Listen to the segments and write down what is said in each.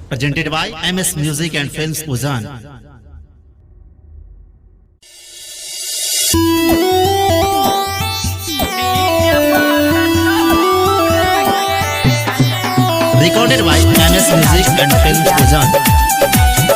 Presented by MS Music and Films Uzan. Recorded by MS Music and Films Uzan.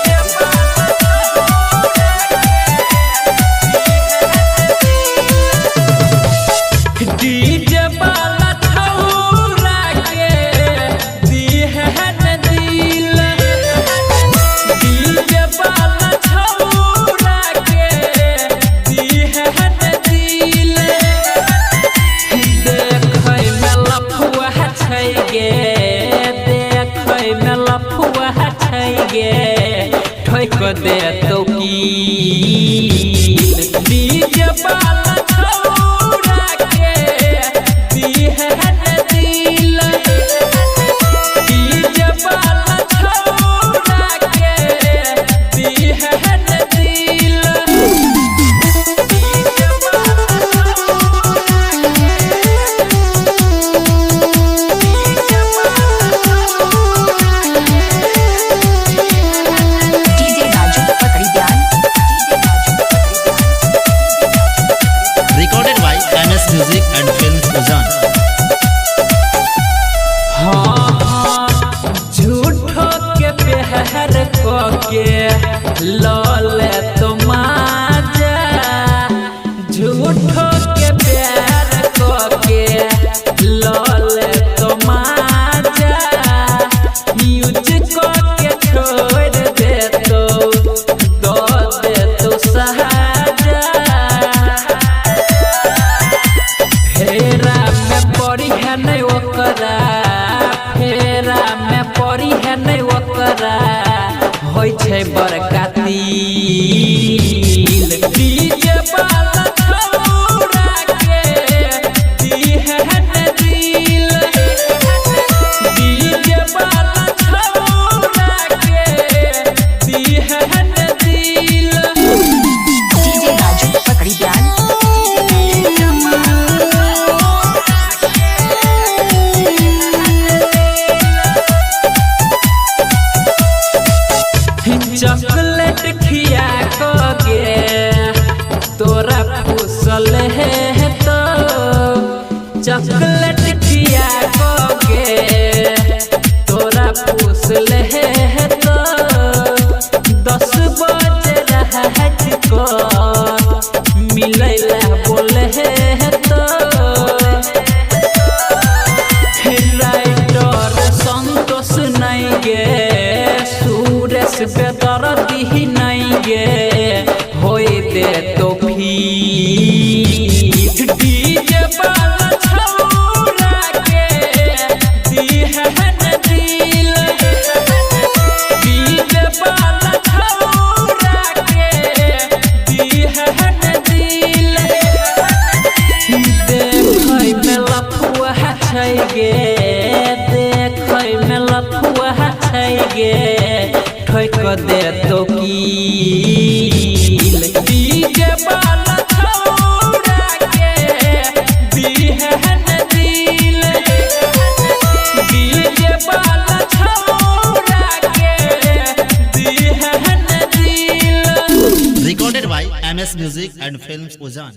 ठोक दे तो की DJ वाला छौरा के दिहन दिल डीजे वाला छौरा के दिहन दिल Recorded by MS Music and Films Uzan. हाँ झूठो के प्यार को के लौले तो माजा झूठो के प्यार को के लौले तो माजा यूज को के छोड़ दे तो दो दे तो सहारा फेरा में पड़ी है नहीं ओकरा फेरा में पड़ी है नहीं ओकरा होय छै बड़का तिल डीजे वाला छौरा के दिहन दिल डीजे वाला छौरा के दिहन दिल डीजे राजू पकड़ी ध्यान चॉकलेट खिया को गे तोरा फुसल है तो चॉकलेट खिया को गे तोरा फुसल है तो 10 बजे रहत को मिलैला बोले है तो राइटर संतोष नहीं गे सूरज बेदर दी नहीं गे होय दे तो भी डीजे वाला छौरा के दिहन दिल डीजे वाला छौरा के दिहन दिल देखै में लफुआ छै गे देखै में लफुआ छै गे ठोक दे तो की डीजे वाला छौरा के दिहन दिल डीजे वाला छौरा के दिहन दिल Recorded by MS Music and Films Uzan.